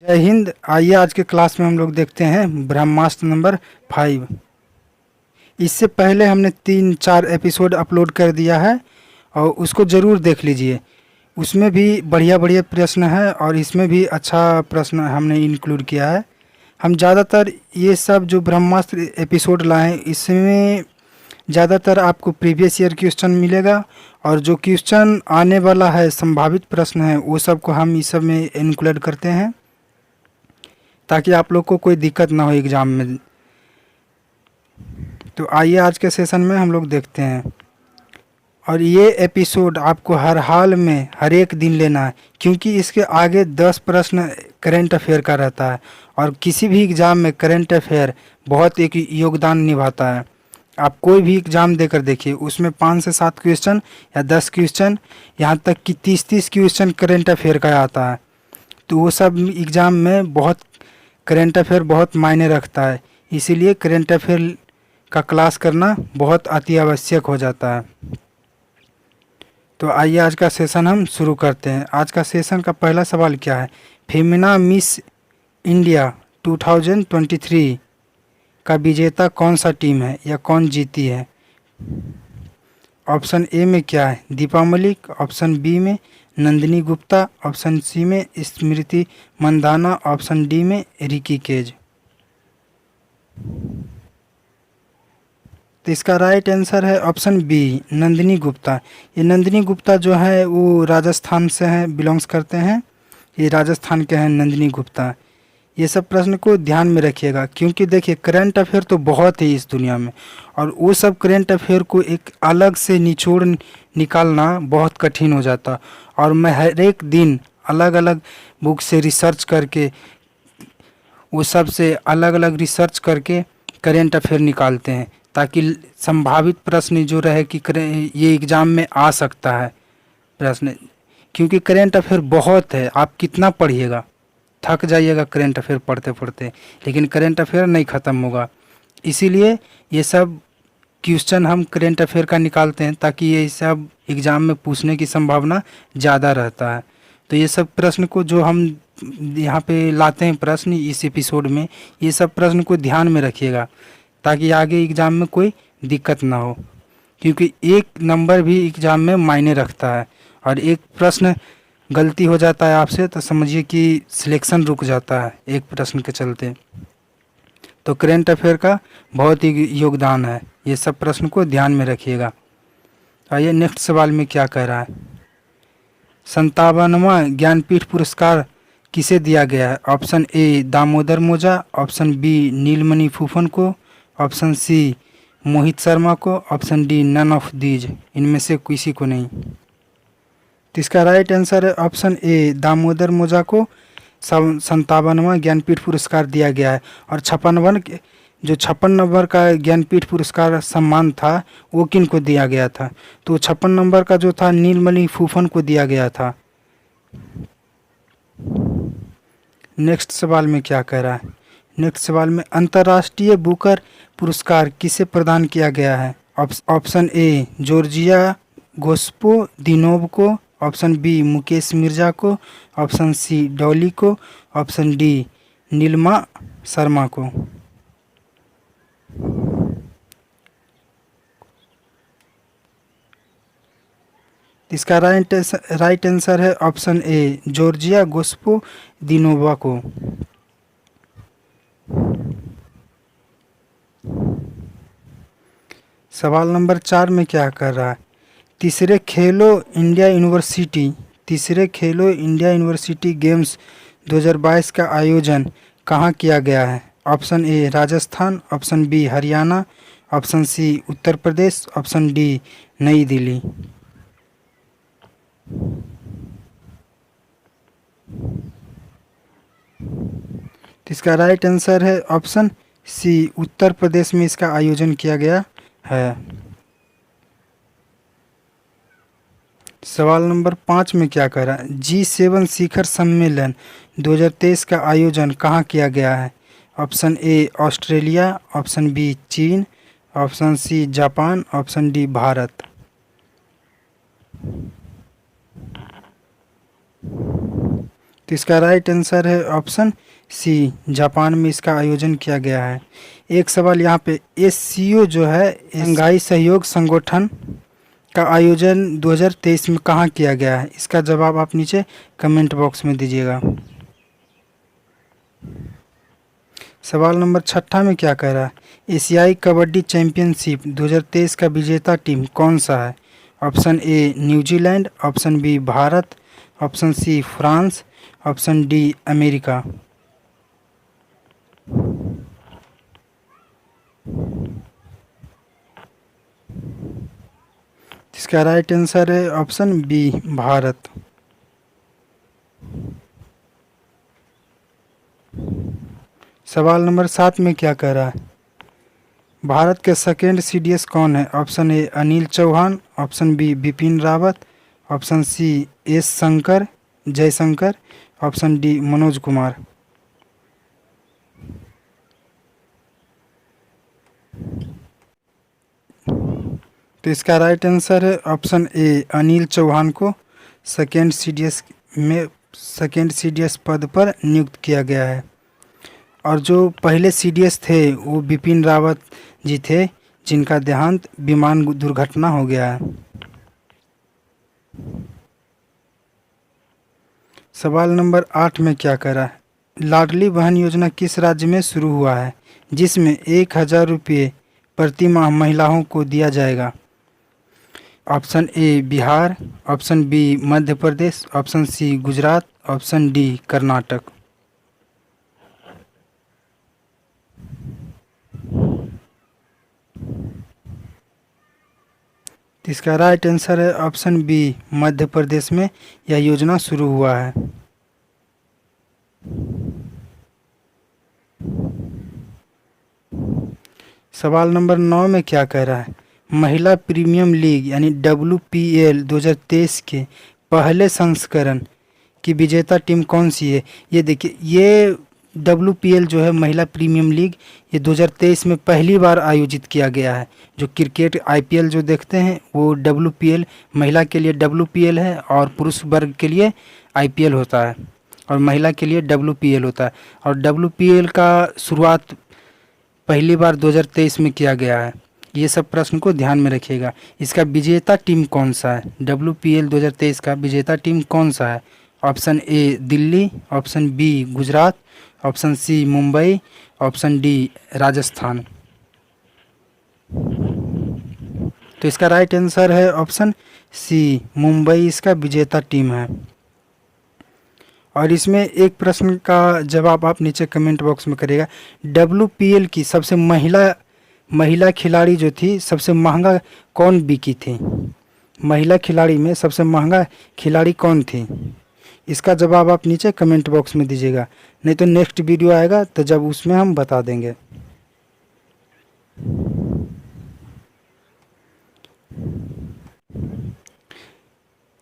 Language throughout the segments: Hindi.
जय हिंद। आइए आज के क्लास में हम लोग देखते हैं ब्रह्मास्त्र नंबर 5। इससे पहले हमने 3-4 एपिसोड अपलोड कर दिया है और उसको ज़रूर देख लीजिए। उसमें भी बढ़िया बढ़िया प्रश्न है और इसमें भी अच्छा प्रश्न हमने इंक्लूड किया है। हम ज़्यादातर ये सब जो ब्रह्मास्त्र एपिसोड लाए हैं इसमें ज़्यादातर आपको प्रीवियस ईयर क्वेश्चन मिलेगा और जो क्वेश्चन आने वाला है संभावित प्रश्न है वो सब को हम इस सब में इंक्लूड करते हैं ताकि आप लोग को कोई दिक्कत ना हो एग्ज़ाम में। तो आइए आज के सेशन में हम लोग देखते हैं। और ये एपिसोड आपको हर हाल में हर एक दिन लेना है क्योंकि इसके आगे 10 प्रश्न करेंट अफेयर का रहता है और किसी भी एग्ज़ाम में करेंट अफेयर बहुत एक योगदान निभाता है। आप कोई भी एग्ज़ाम देकर देखिए, उसमें 5 से 7 क्वेश्चन या 10 क्वेश्चन यहाँ तक कि 30-30 क्वेश्चन करेंट अफेयर का आता है। तो वो सब एग्ज़ाम में बहुत करेंट अफेयर बहुत मायने रखता है, इसीलिए करेंट अफेयर का क्लास करना बहुत अति आवश्यक हो जाता है। तो आइए आज का सेशन हम शुरू करते हैं। आज का सेशन का पहला सवाल क्या है? फेमिना मिस इंडिया 2023 का विजेता कौन सा टीम है या कौन जीती है? ऑप्शन ए में क्या है? दीपा मलिक, ऑप्शन बी में नंदिनी गुप्ता, ऑप्शन सी में स्मृति मंदाना, ऑप्शन डी में रिकी केज। तो इसका राइट आंसर है ऑप्शन बी, नंदिनी गुप्ता। ये नंदिनी गुप्ता जो है वो राजस्थान से हैं, बिलोंग्स करते हैं। ये राजस्थान के हैं नंदिनी गुप्ता। ये सब प्रश्न को ध्यान में रखिएगा क्योंकि देखिए करंट अफेयर तो बहुत है इस दुनिया में और वो सब करंट अफेयर को एक अलग से निचोड़ निकालना बहुत कठिन हो जाता। और मैं हर एक दिन अलग अलग बुक से रिसर्च करके वो सब से अलग अलग रिसर्च करके करेंट अफेयर निकालते हैं ताकि संभावित प्रश्न जो रहे कि ये एग्ज़ाम में आ सकता है प्रश्न। क्योंकि करेंट अफेयर बहुत है, आप कितना पढ़िएगा, थक जाइएगा करेंट अफेयर पढ़ते पढ़ते, लेकिन करेंट अफेयर नहीं ख़त्म होगा। इसीलिए ये सब क्वेश्चन हम करेंट अफेयर का निकालते हैं ताकि ये सब एग्ज़ाम में पूछने की संभावना ज़्यादा रहता है। तो ये सब प्रश्न को जो हम यहाँ पे लाते हैं प्रश्न इस एपिसोड में, ये सब प्रश्न को ध्यान में रखिएगा ताकि आगे एग्ज़ाम में कोई दिक्कत ना हो। क्योंकि एक नंबर भी एग्ज़ाम में मायने रखता है और एक प्रश्न गलती हो जाता है आपसे तो समझिए कि सिलेक्शन रुक जाता है एक प्रश्न के चलते। तो करेंट अफेयर का बहुत ही योगदान है, ये सब प्रश्न को ध्यान में रखिएगा। आइए नेक्स्ट सवाल में क्या कह रहा है? 57वां ज्ञानपीठ पुरस्कार किसे दिया गया है? ऑप्शन ए दामोदर मोजा, ऑप्शन बी नीलमणि फूफन को, ऑप्शन सी मोहित शर्मा को, option D none of these, इनमें से किसी को नहीं। तो इसका राइट आंसर है ऑप्शन ए, दामोदर मोजा को 57वां ज्ञानपीठ पुरस्कार दिया गया है। और 56 नंबर का ज्ञानपीठ पुरस्कार सम्मान था वो किन को दिया गया था? तो 56 नंबर का जो था नीलमणि फूफन को दिया गया था। नेक्स्ट सवाल में क्या कह रहा है? नेक्स्ट सवाल में अंतर्राष्ट्रीय बुकर पुरस्कार किसे प्रदान किया गया है? ऑप्शन ए जॉर्जिया गोस्पोदिनोव को, ऑप्शन बी मुकेश मिर्जा को, ऑप्शन सी डॉली को, ऑप्शन डी नीलमा शर्मा को। इसका राइट आंसर है ऑप्शन ए जॉर्जिया गोस्पोदिनोवा को। सवाल नंबर 4 में क्या कर रहा है? तीसरे खेलो इंडिया यूनिवर्सिटी गेम्स 2022 का आयोजन कहाँ किया गया है? Option A Rajasthan, option B Haryana, option C Uttar Pradesh, option D New Delhi. तो इसका राइट आंसर है ऑप्शन सी, उत्तर प्रदेश में इसका आयोजन किया गया है। सवाल नंबर 5 में क्या कह रहा है? G7 शिखर सम्मेलन 2023 का आयोजन कहाँ किया गया है? Option A Australia, option B चीन, option C Japan, option D Bharat. तो इसका राइट आंसर है ऑप्शन सी, जापान में इसका आयोजन किया गया है। एक सवाल यहाँ पे, एससीओ जो है, शंघाई सहयोग संगठन का आयोजन 2023 में कहाँ किया गया है? इसका जवाब आप नीचे कमेंट बॉक्स में दीजिएगा। सवाल नंबर 6 में क्या कह रहा है? एशियाई कबड्डी चैंपियनशिप 2023 का विजेता टीम कौन सा है? Option A New Zealand, option B Bharat, option C France, option D America. इसका राइट आंसर है ऑप्शन बी भारत। सवाल नंबर 7 में क्या कह रहा है? भारत के सेकेंड सीडीएस कौन है? Option A Anil Chauhan, option B Bipin Rawat, option C S Shankar Jaishankar, option D Manoj Kumar. तो इसका राइट आंसर है ऑप्शन ए, अनिल चौहान को सेकेंड सीडीएस पद पर नियुक्त किया गया है। और जो पहले सीडीएस थे वो बिपिन रावत जी थे, जिनका देहांत विमान दुर्घटना हो गया है। सवाल नंबर 8 में क्या कह रहा है? लाडली बहन योजना किस राज्य में शुरू हुआ है जिसमें 1000 रुपये प्रति माह महिलाओं को दिया जाएगा? Option A Bihar, option B Madhya Pradesh, option C Gujarat, option D Karnataka. इसका राइट आंसर है ऑप्शन बी, मध्य प्रदेश में यह योजना शुरू हुआ है। सवाल नंबर 9 में क्या कह रहा है? महिला प्रीमियम लीग यानी WPL 2023 के पहले संस्करण की विजेता टीम कौन सी है? ये देखिए, ये WPL जो है महिला प्रीमियम लीग, ये 2023 में पहली बार आयोजित किया गया है। जो क्रिकेट IPL जो देखते हैं वो WPL, महिला के लिए WPL है और पुरुष वर्ग के लिए IPL होता है, और महिला के लिए WPL होता है। और WPL का शुरुआत पहली बार 2023 में किया गया है। ये सब प्रश्न को ध्यान में रखिएगा। इसका विजेता टीम कौन सा है? WPL 2023 का विजेता टीम कौन सा है? Option A Delhi, option B Gujarat, option C Mumbai, option D Rajasthan. तो इसका राइट आंसर है ऑप्शन सी, मुंबई इसका विजेता टीम है। और इसमें एक प्रश्न का जवाब आप नीचे कमेंट बॉक्स में करिएगा। WPL की सबसे महिला खिलाड़ी जो थी, सबसे महंगा कौन बिकी थी? महिला खिलाड़ी में सबसे महंगा खिलाड़ी कौन थी? इसका जवाब आप नीचे कमेंट बॉक्स में दीजिएगा, नहीं तो नेक्स्ट वीडियो आएगा तो जब उसमें हम बता देंगे।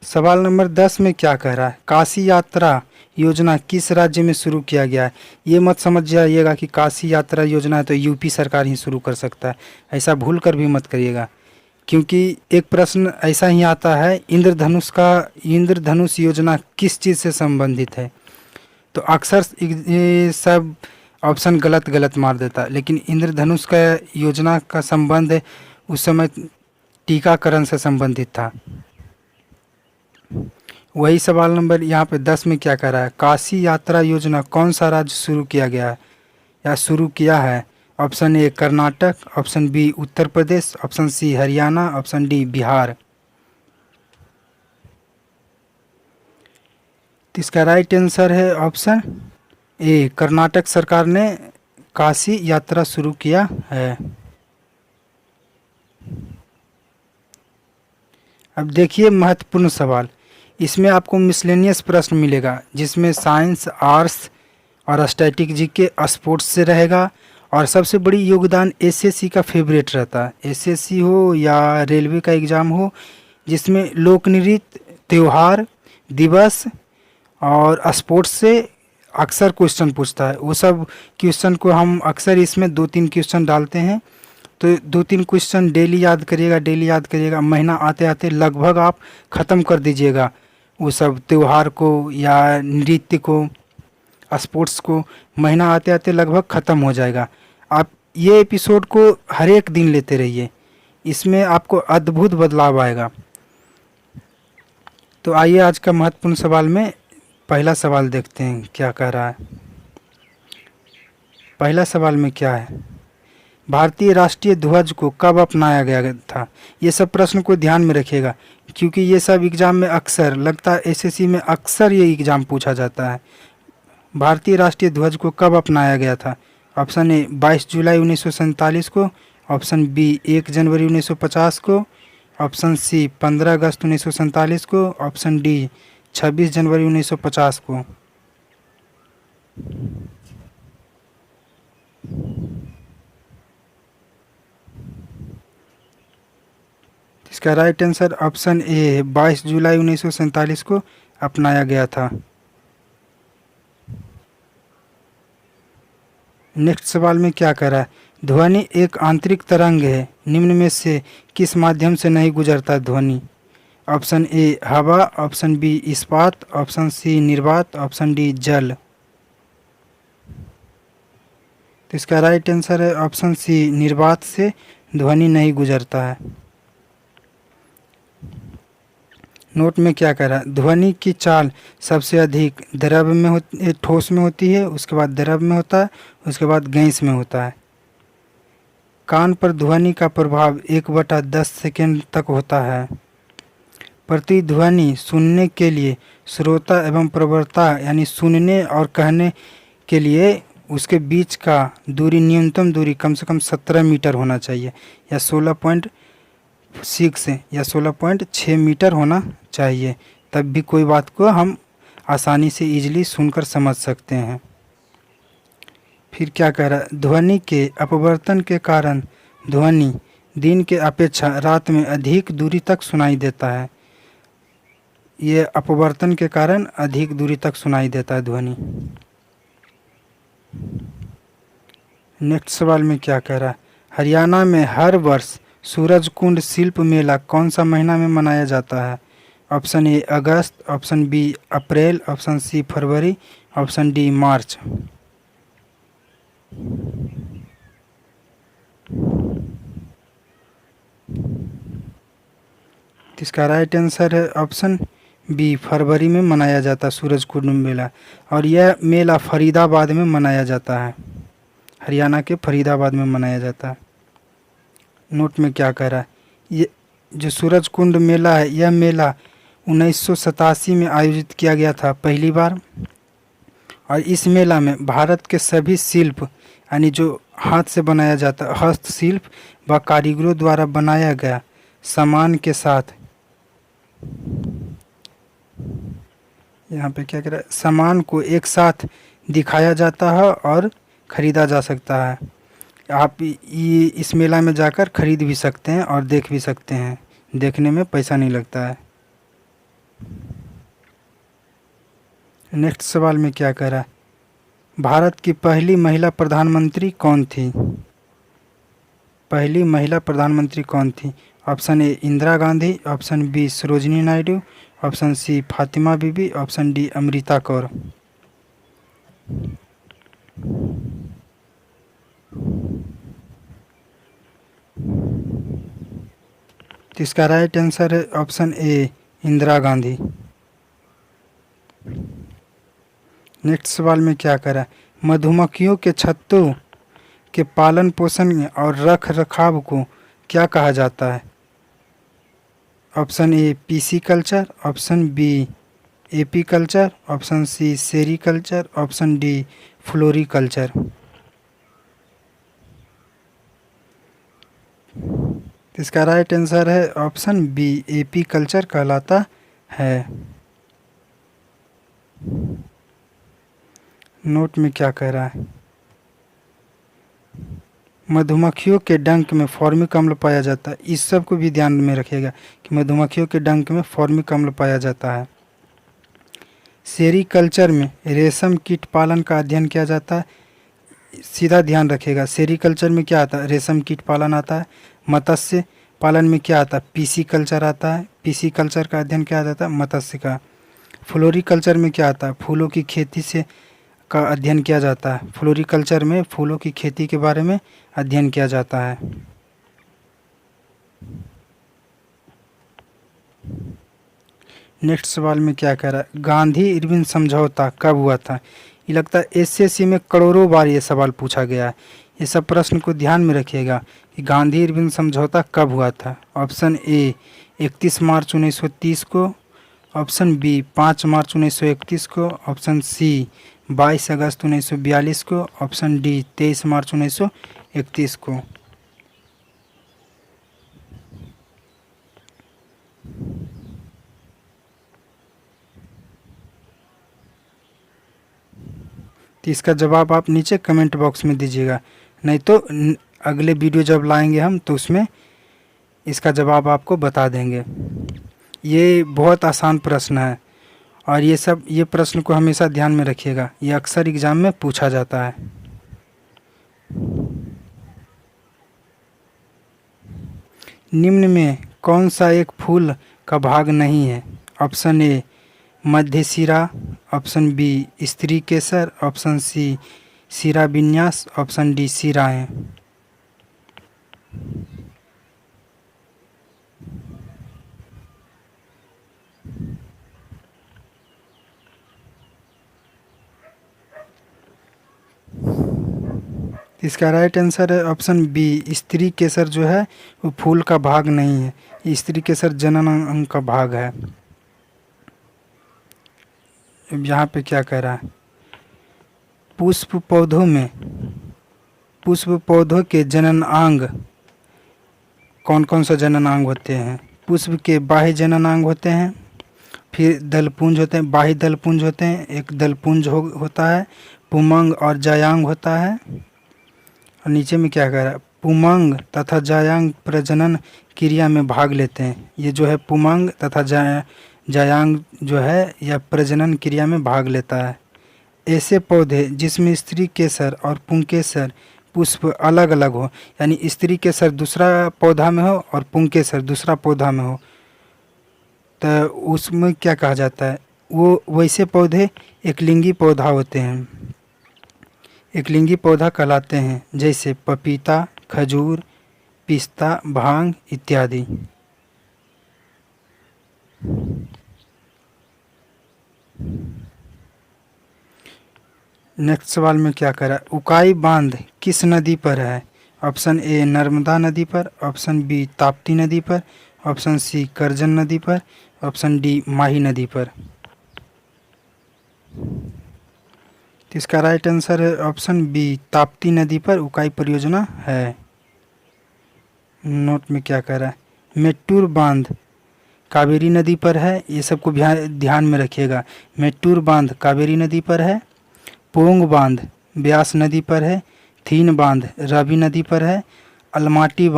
सवाल नंबर 10 में क्या कह रहा है? काशी यात्रा योजना किस राज्य में शुरू किया गया है? ये मत समझ जाइएगा कि काशी यात्रा योजना है तो यूपी सरकार ही शुरू कर सकता है, ऐसा भूल कर भी मत करिएगा। क्योंकि एक प्रश्न ऐसा ही आता है, इंद्रधनुष योजना किस चीज़ से संबंधित है? तो अक्सर ये सब ऑप्शन गलत मार देता है, लेकिन इंद्रधनुष का योजना का संबंध उस समय टीकाकरण से संबंधित था। वही सवाल नंबर यहाँ पे 10 में क्या कह रहा है? काशी यात्रा योजना कौन सा राज्य शुरू किया गया है या शुरू किया है? Option A Karnataka, option B Uttar Pradesh, option C Haryana, option D Bihar. तो इसका राइट आंसर है ऑप्शन ए, कर्नाटक सरकार ने काशी यात्रा शुरू किया है। अब देखिए महत्वपूर्ण सवाल, इसमें आपको मिसलेनियस प्रश्न मिलेगा जिसमें साइंस, आर्ट्स और स्टैटिक जीके, स्पोर्ट्स से रहेगा। और सबसे बड़ी योगदान एसएससी का फेवरेट रहता है, एसएससी हो या रेलवे का एग्ज़ाम हो, जिसमें लोक नृत्य, त्यौहार, दिवस और स्पोर्ट्स से अक्सर क्वेश्चन पूछता है। वो सब क्वेश्चन को हम अक्सर इसमें 2-3 क्वेश्चन डालते हैं, तो 2-3 क्वेश्चन डेली याद करिएगा, महीना आते आते लगभग आप ख़त्म कर दीजिएगा। वो सब त्यौहार को या नृत्य को, स्पोर्ट्स को महीना आते आते लगभग ख़त्म हो जाएगा। आप ये एपिसोड को हर एक दिन लेते रहिए, इसमें आपको अद्भुत बदलाव आएगा। तो आइए आज का महत्वपूर्ण सवाल में पहला सवाल देखते हैं क्या कह रहा है। पहला सवाल में क्या है, भारतीय राष्ट्रीय ध्वज को कब अपनाया गया था। ये सब प्रश्न को ध्यान में रखिएगा, क्योंकि ये सब एग्ज़ाम में अक्सर लगता है, एसएससी में अक्सर ये एग्ज़ाम पूछा जाता है। भारतीय राष्ट्रीय ध्वज को कब अपनाया गया था। ऑप्शन ए 22 जुलाई 1947 को, ऑप्शन बी 1 जनवरी 1950 को, ऑप्शन सी 15 अगस्त 1947 को, ऑप्शन डी 26 जनवरी 1950 को। इसका राइट आंसर ऑप्शन ए है, 22 जुलाई 1947 को अपनाया गया था। नेक्स्ट सवाल में क्या कह रहा है, ध्वनि एक आंतरिक तरंग है, निम्न में से किस माध्यम से नहीं गुजरता ध्वनि। ऑप्शन ए हवा, ऑप्शन बी इस्पात, ऑप्शन सी निर्वात, ऑप्शन डी जल। तो इसका राइट आंसर है ऑप्शन सी, निर्वात से ध्वनि नहीं गुजरता है। नोट में क्या कह रहा है, ध्वनि की चाल सबसे अधिक द्रव में होती, ठोस में होती है, उसके बाद द्रव में होता है, उसके बाद गैस में होता है। कान पर ध्वनि का प्रभाव 1/10 सेकेंड तक होता है। प्रतिध्वनि सुनने के लिए श्रोता एवं प्रवक्ता यानी सुनने और कहने के लिए उसके बीच का दूरी, न्यूनतम दूरी कम से कम 17 मीटर होना चाहिए, या 16.6 या 16.6 मीटर होना चाहिए, तब भी कोई बात को हम आसानी से इजीली सुनकर समझ सकते हैं। फिर क्या कह रहा है, ध्वनि के अपवर्तन के कारण ध्वनि दिन के अपेक्षा रात में अधिक दूरी तक सुनाई देता है। ये अपवर्तन के कारण अधिक दूरी तक सुनाई देता है ध्वनि। नेक्स्ट सवाल में क्या कह रहा है, हरियाणा में हर वर्ष सूरजकुंड शिल्प मेला कौन सा महीना में मनाया जाता है। Option A August, option B April, option C फरवरी, ऑप्शन डी मार्च। इसका राइट आंसर है ऑप्शन बी, फरवरी में मनाया जाता है सूरजकुंड मेला, और यह मेला फरीदाबाद में मनाया जाता है, हरियाणा के फरीदाबाद में मनाया जाता है। नोट में क्या कह रहा है, ये जो सूरजकुंड मेला है, यह मेला 1987 में आयोजित किया गया था पहली बार, और इस मेला में भारत के सभी शिल्प यानी जो हाथ से बनाया जाता है, हस्तशिल्प व कारीगरों द्वारा बनाया गया सामान के साथ, यहाँ पे क्या कह रहा है, सामान को एक साथ दिखाया जाता है और ख़रीदा जा सकता है। आप ये इस मेला में जाकर खरीद भी सकते हैं और देख भी सकते हैं, देखने में पैसा नहीं लगता है। नेक्स्ट सवाल में क्या कह रहा है, भारत की पहली महिला प्रधानमंत्री कौन थी। पहली महिला प्रधानमंत्री कौन थी। Option A Indira Gandhi, option B Sarojini Naidu, option C Fatima Bibi, option D Amrita Kaur. तो इसका राइट आंसर है option A Indira Gandhi. Next सवाल में क्या कह रहा है, मधुमक्खियों के छत्तों के पालन पोषण और रख रखाव को क्या कहा जाता है। Option A pisciculture, option B apiculture, option C sericulture, option D floriculture. इसका राइट आंसर है ऑप्शन बी, एपी कल्चर कहलाता है। नोट में क्या कह रहा है, मधुमक्खियों के डंक में फॉर्मिक अम्ल पाया जाता है। इस सब को भी ध्यान में रखिएगा कि मधुमक्खियों के डंक में फॉर्मिक अम्ल पाया जाता है। सेरीकल्चर में रेशम कीट पालन का अध्ययन किया जाता है। सीधा ध्यान रखिएगा, सेरीकल्चर में क्या आता है, रेशम कीट पालन आता है। मत्स्य पालन में क्या आता है, पीसी कल्चर आता है। पीसी कल्चर का अध्ययन किया जाता है मत्स्य का। फ्लोरिकल्चर में क्या आता है? फूलों की खेती से का अध्ययन किया जाता है। फ्लोरिकल्चर में फूलों की खेती के बारे में अध्ययन किया जाता है। नेक्स्ट सवाल में क्या कह रहा है? गांधी इरविन समझौता कब हुआ था? ये लगता है एसएससी में करोड़ों बार ये सवाल पूछा गया है। ये सब प्रश्न को ध्यान में रखिएगा कि गांधी इरविन समझौता कब हुआ था। ऑप्शन ए 31 मार्च 1930 को, ऑप्शन बी 5 मार्च 1931 को, ऑप्शन सी 22 अगस्त 1942 को, ऑप्शन डी 23 मार्च 1931 को। तो इसका जवाब आप नीचे कमेंट बॉक्स में दीजिएगा, नहीं तो अगले वीडियो जब लाएंगे हम तो उसमें इसका जवाब आपको बता देंगे। ये बहुत आसान प्रश्न है और ये प्रश्न को हमेशा ध्यान में रखिएगा, ये अक्सर एग्जाम में पूछा जाता है। निम्न में कौन सा एक फूल का भाग नहीं है? ऑप्शन ए मध्य सिरा, ऑप्शन बी स्त्री केसर, ऑप्शन सी सिरा विन्यास, ऑप्शन डी सिराएं। इसका राइट आंसर है ऑप्शन बी स्त्री केसर जो है वो फूल का भाग नहीं है, स्त्री केसर जनन अंग का भाग है। अब यहाँ पे क्या कह रहा है? पुष्प पौधों के जनन अंग कौन कौन सा जनन अंग होते हैं? पुष्प के बाह्य जनन अंग होते हैं, फिर दलपुंज होते हैं, बाह्य दलपुंज होते हैं, एक दलपुंज होता है, पुमंग और जायांग होता है। और नीचे में क्या कह रहा है? पुमंग तथा जायांग प्रजनन क्रिया में भाग लेते हैं। ये जो है पुमंग तथा जायांग जो है यह प्रजनन क्रिया में भाग लेता है। ऐसे पौधे जिसमें स्त्री केसर और पुंकेसर पुष्प अलग अलग हो, यानी स्त्री केसर दूसरा पौधा में हो और पुंकेसर दूसरा पौधा में हो, तो उसमें क्या कहा जाता है? वो वैसे पौधे एकलिंगी पौधा होते हैं, एकलिंगी पौधा कहलाते हैं, जैसे पपीता, खजूर, पिस्ता, भांग इत्यादि। नेक्स्ट सवाल में क्या करा? उकाई बांध किस नदी पर है? ऑप्शन ए नर्मदा नदी पर, ऑप्शन बी ताप्ती नदी पर, ऑप्शन सी करजन नदी पर, ऑप्शन डी माही नदी पर। तो इसका राइट आंसर है ऑप्शन बी ताप्ती नदी पर उकाई परियोजना है। नोट में क्या कह रहा है? मेट्टूर बांध कावेरी नदी पर है, ये सबको ध्यान में रखिएगा। मेट्टूर बांध कावेरी नदी पर है, पोंग बांध ब्यास नदी पर है, थीन बांध रावी नदी पर है, अलमाटी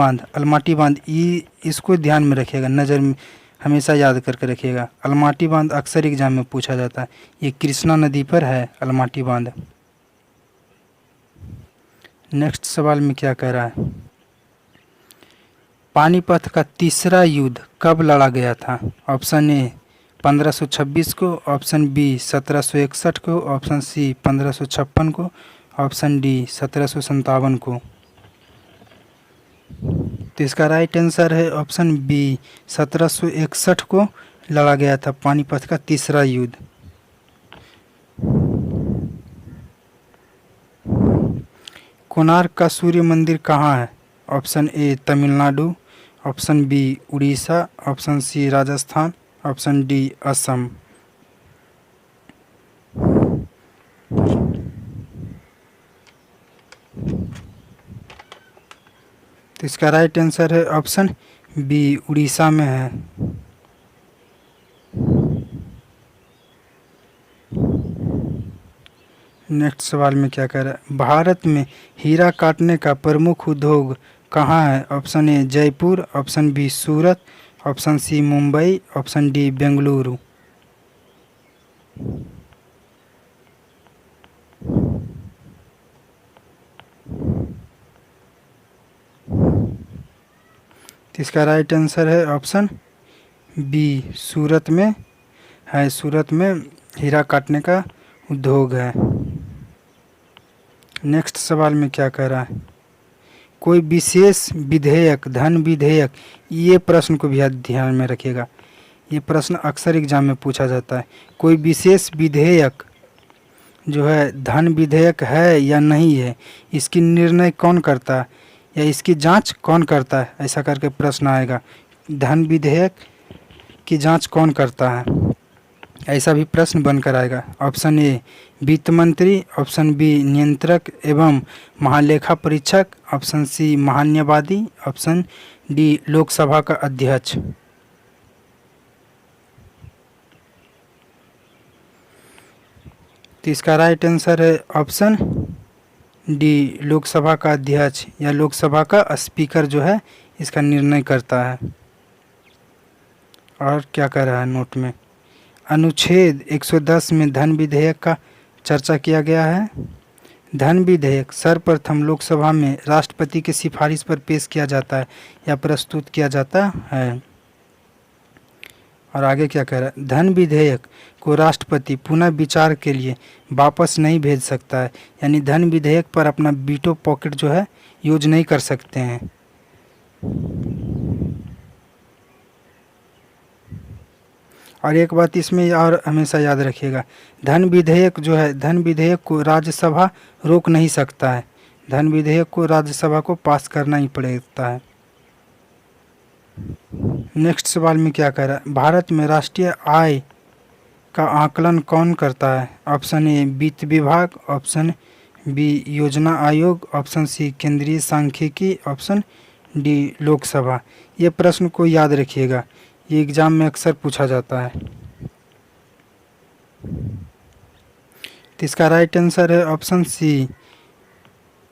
बांध ये इसको ध्यान में रखिएगा, नज़र में हमेशा याद करके रखिएगा। अलमाटी बांध अक्सर एग्जाम में पूछा जाता है, ये कृष्णा नदी पर है अलमाटी बांध। नेक्स्ट सवाल में क्या कह रहा है? पानीपत का तीसरा युद्ध कब लड़ा गया था? ऑप्शन ए 1526 को, ऑप्शन बी 1761 को, ऑप्शन सी 1556 को, ऑप्शन डी 1757 को। तो इसका राइट आंसर है ऑप्शन बी 1761 को लड़ा गया था पानीपत का तीसरा युद्ध। कोणार्क का सूर्य मंदिर कहाँ है? Option A Tamil Nadu, option B Orissa, option C Rajasthan, option D Assam. तो इसका राइट आंसर है ऑप्शन बी उड़ीसा में है। नेक्स्ट सवाल में क्या कह रहा है? भारत में हीरा काटने का प्रमुख उद्योग कहाँ है? Option A Jaipur, option B Surat, option C Mumbai, option D Bengaluru. इसका राइट आंसर है ऑप्शन बी सूरत में है, सूरत में हीरा काटने का उद्योग है। नेक्स्ट सवाल में क्या कह रहा है, कोई विशेष विधेयक, धन विधेयक, ये प्रश्न को भी ध्यान में रखिएगा, ये प्रश्न अक्सर एग्जाम में पूछा जाता है। कोई विशेष विधेयक जो है धन विधेयक है या नहीं है, इसकी निर्णय कौन करता है या इसकी जांच कौन करता है, ऐसा करके प्रश्न आएगा। धन विधेयक की जांच कौन करता है, ऐसा भी प्रश्न बनकर आएगा। ऑप्शन ए वित्त मंत्री, ऑप्शन बी नियंत्रक एवं महालेखा परीक्षक, ऑप्शन सी महान्यायवादी, ऑप्शन डी लोकसभा का अध्यक्ष। तो इसका राइट आंसर है ऑप्शन डी, लोकसभा का अध्यक्ष या लोकसभा का स्पीकर जो है इसका निर्णय करता है। और क्या कह रहा है नोट में, अनुच्छेद 110 में धन विधेयक का चर्चा किया गया है। धन विधेयक सर्वप्रथम लोकसभा में राष्ट्रपति की सिफारिश पर पेश किया जाता है या प्रस्तुत किया जाता है। और आगे क्या कह रहा है, धन विधेयक को राष्ट्रपति पुनः विचार के लिए वापस नहीं भेज सकता है, यानी धन विधेयक पर अपना वीटो पॉकेट जो है यूज नहीं कर सकते हैं। और एक बात इसमें और हमेशा याद रखिएगा, धन विधेयक जो है, धन विधेयक को राज्यसभा रोक नहीं सकता है, धन विधेयक को राज्यसभा को पास करना ही पड़ता है। नेक्स्ट सवाल में क्या कह रहा है, भारत में राष्ट्रीय आय का आकलन कौन करता है। ऑप्शन ए वित्त विभाग, ऑप्शन बी योजना आयोग, ऑप्शन सी केंद्रीय सांख्यिकी, ऑप्शन डी लोकसभा। ये प्रश्न को याद रखिएगा, ये एग्जाम में अक्सर पूछा जाता है। तो इसका राइट आंसर है ऑप्शन सी,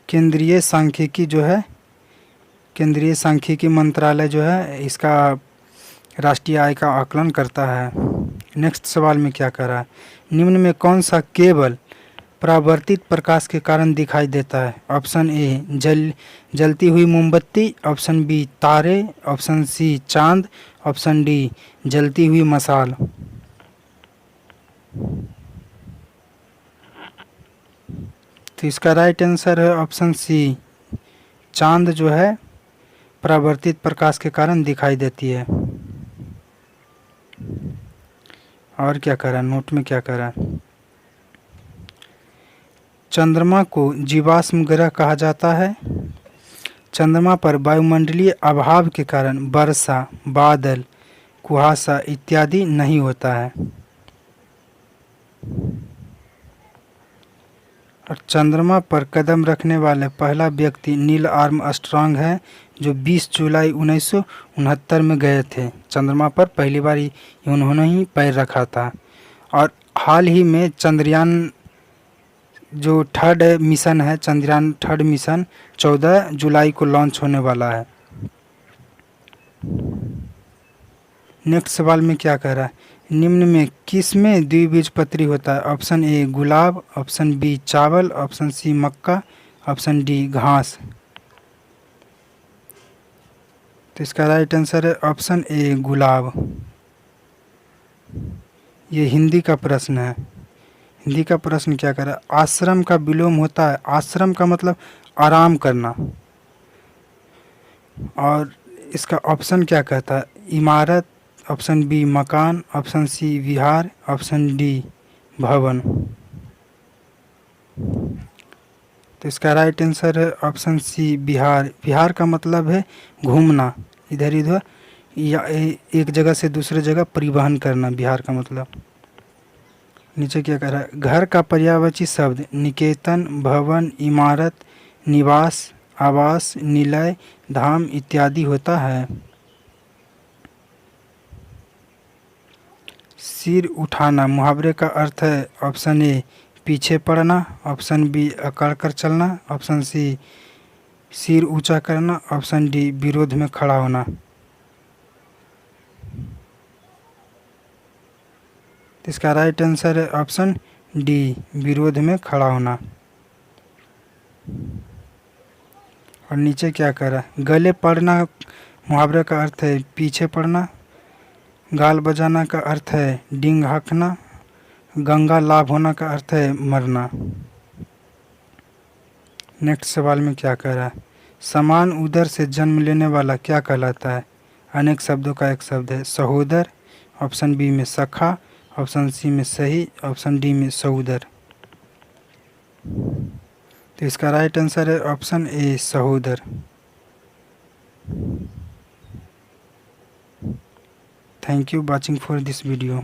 केंद्रीय सांख्यिकी जो है, केंद्रीय सांख्यिकी मंत्रालय जो है इसका राष्ट्रीय आय का आकलन करता है। नेक्स्ट सवाल में क्या कह रहा है, निम्न में कौन सा केवल परावर्तित प्रकाश के कारण दिखाई देता है। ऑप्शन ए जलती हुई मोमबत्ती, ऑप्शन बी तारे, ऑप्शन सी चांद, ऑप्शन डी जलती हुई मशाल। तो इसका राइट आंसर है ऑप्शन सी, चांद जो है परावर्तित प्रकाश के कारण दिखाई देती है। और क्या कह रहा है नोट में, क्या कह रहा है, चंद्रमा को जीवाश्म ग्रह कहा जाता है। चंद्रमा पर वायुमंडलीय अभाव के कारण वर्षा, बादल, कुहासा इत्यादि नहीं होता है। और चंद्रमा पर कदम रखने वाले पहला व्यक्ति नील आर्मस्ट्रांग है, जो 20 जुलाई 1969 में गए थे। चंद्रमा पर पहली बार उन्होंने ही पैर रखा था। और हाल ही में चंद्रयान जो थर्ड मिशन है, चंद्रयान थर्ड मिशन 14 जुलाई को लॉन्च होने वाला है। नेक्स्ट सवाल में क्या कह रहा है, निम्न में किस में द्विबीजपत्री होता है। ऑप्शन ए गुलाब, ऑप्शन बी चावल, ऑप्शन सी मक्का, ऑप्शन डी घास। तो इसका राइट आंसर है ऑप्शन ए गुलाब। ये हिंदी का प्रश्न है। हिंदी का प्रश्न क्या कर रहा है, आश्रम का विलोम होता है। आश्रम का मतलब आराम करना। और इसका ऑप्शन क्या कहता है, इमारत, ऑप्शन बी मकान, ऑप्शन सी विहार, ऑप्शन डी भवन। तो इसका राइट आंसर है ऑप्शन सी विहार। विहार का मतलब है घूमना, इधर उधर या एक जगह से दूसरे जगह परिवहन करना, बिहार का मतलब। नीचे क्या कह रहा है, घर का पर्यायवाची शब्द निकेतन, भवन, इमारत, निवास, आवास, निलय, धाम इत्यादि होता है। सिर उठाना मुहावरे का अर्थ है ऑप्शन ए पीछे पड़ना, ऑप्शन बी अकड़ कर चलना, ऑप्शन सी सिर ऊंचा करना, ऑप्शन डी विरोध में खड़ा होना। इसका राइट आंसर है ऑप्शन डी विरोध में खड़ा होना। और नीचे क्या कह रहा है, गले पड़ना मुहावरे का अर्थ है पीछे पड़ना, गाल बजाना का अर्थ है डींग हाँकना। गंगा लाभ होना का अर्थ है मरना। नेक्स्ट सवाल में क्या कह रहा है, समान उदर से जन्म लेने वाला क्या कहलाता है? अनेक शब्दों का एक शब्द है सहोदर। ऑप्शन बी में सखा, ऑप्शन सी में सही, ऑप्शन डी में सहोदर। तो इसका राइट आंसर है ऑप्शन ए सहोदर। Thank you watching for this video.